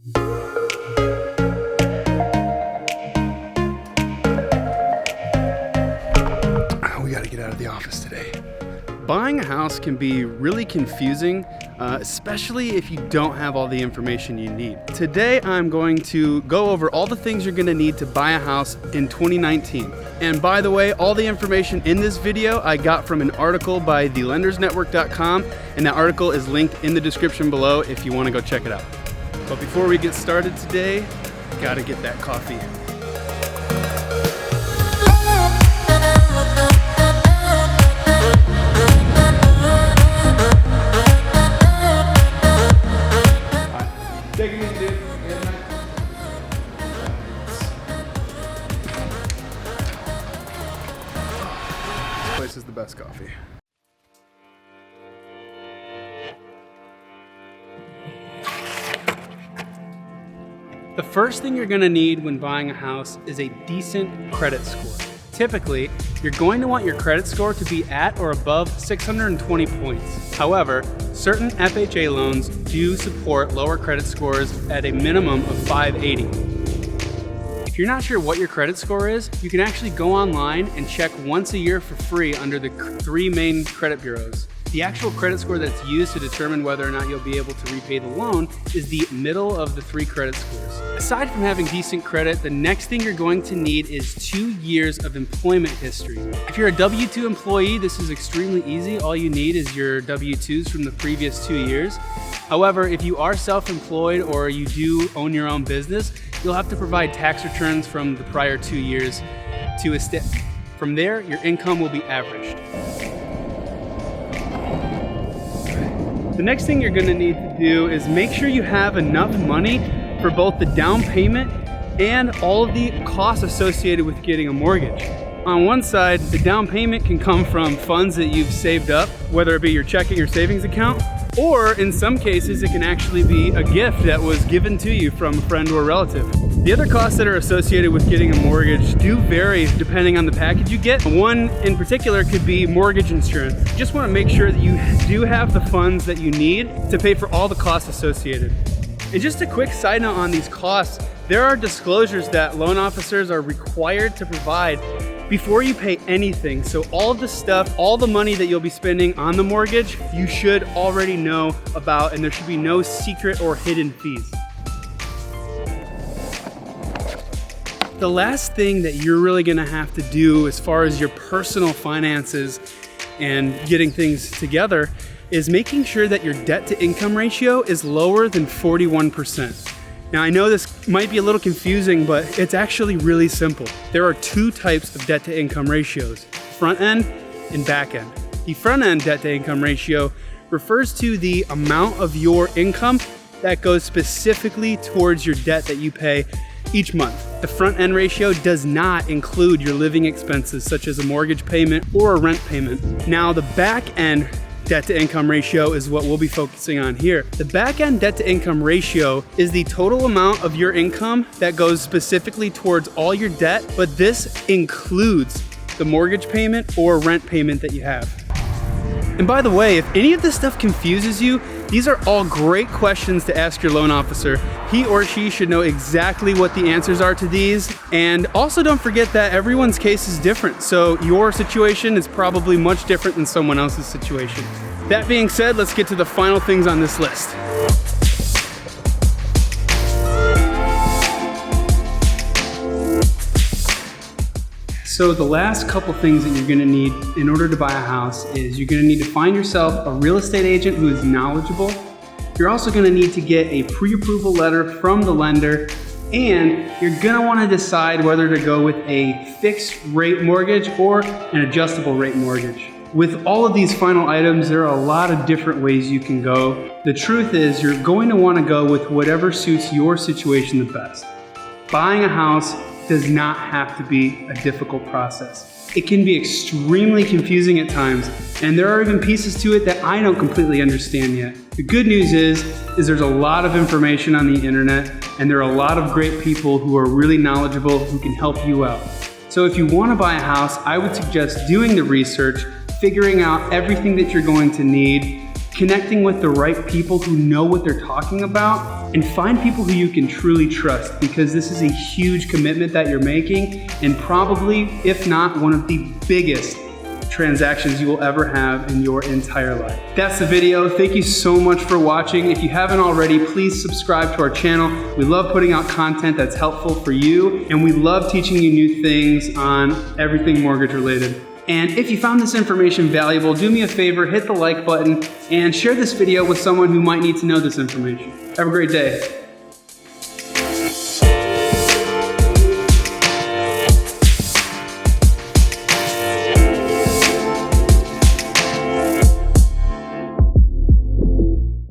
We gotta get out of the office today. Buying a house can be really confusing, especially if you don't have all the information you need. Today, I'm going to go over all the things you're gonna need to buy a house in 2019. And by the way, all the information in this video I got from an article by thelendersnetwork.com, and that article is linked in the description below if you wanna go check it out. But before we get started today, gotta get that coffee. Take it easy, dude. This place is the best coffee. The first thing you're going to need when buying a house is a decent credit score. Typically, you're going to want your credit score to be at or above 620 points. However, certain FHA loans do support lower credit scores at a minimum of 580. If you're not sure what your credit score is, you can actually go online and check once a year for free under the 3 main credit bureaus. The actual credit score that's used to determine whether or not you'll be able to repay the loan is the middle of the 3 credit scores. Aside from having decent credit, the next thing you're going to need is 2 years of employment history. If you're a W-2 employee, this is extremely easy. All you need is your W-2s from the previous 2 years. However, if you are self-employed or you do own your own business, you'll have to provide tax returns from the prior 2 years to a STIP. From there, your income will be averaged. The next thing you're gonna need to do is make sure you have enough money for both the down payment and all of the costs associated with getting a mortgage. On one side, the down payment can come from funds that you've saved up, whether it be your checking or savings account, or in some cases, it can actually be a gift that was given to you from a friend or a relative. The other costs that are associated with getting a mortgage do vary depending on the package you get. One in particular could be mortgage insurance. You just want to make sure that you do have the funds that you need to pay for all the costs associated. And just a quick side note on these costs, there are disclosures that loan officers are required to provide before you pay anything. So all of the stuff, all the money that you'll be spending on the mortgage, you should already know about, and there should be no secret or hidden fees. The last thing that you're really gonna have to do as far as your personal finances and getting things together is making sure that your debt to income ratio is lower than 41%. Now I know this might be a little confusing, but it's actually really simple. There are 2 types of debt to income ratios, front end and back end. The front end debt to income ratio refers to the amount of your income that goes specifically towards your debt that you pay each month. The front end ratio does not include your living expenses such as a mortgage payment or a rent payment. Now the back end debt to income ratio is what we'll be focusing on here. The back end debt to income ratio is the total amount of your income that goes specifically towards all your debt, but this includes the mortgage payment or rent payment that you have. And by the way, if any of this stuff confuses you, these are all great questions to ask your loan officer. He or she should know exactly what the answers are to these. And also don't forget that everyone's case is different. So your situation is probably much different than someone else's situation. That being said, let's get to the final things on this list. So the last couple things that you're gonna need in order to buy a house is you're gonna need to find yourself a real estate agent who is knowledgeable. You're also gonna need to get a pre-approval letter from the lender, and you're gonna wanna decide whether to go with a fixed rate mortgage or an adjustable rate mortgage. With all of these final items, there are a lot of different ways you can go. The truth is you're going to wanna go with whatever suits your situation the best. Buying a house does not have to be a difficult process. It can be extremely confusing at times, and there are even pieces to it that I don't completely understand yet. The good news is there's a lot of information on the internet, and there are a lot of great people who are really knowledgeable who can help you out. So if you want to buy a house, I would suggest doing the research, figuring out everything that you're going to need, connecting with the right people who know what they're talking about, and find people who you can truly trust, because this is a huge commitment that you're making, and probably, if not, one of the biggest transactions you will ever have in your entire life. That's the video. Thank you so much for watching. If you haven't already, please subscribe to our channel. We love putting out content that's helpful for you, and we love teaching you new things on everything mortgage related. And if you found this information valuable, do me a favor, hit the like button and share this video with someone who might need to know this information. Have a great day.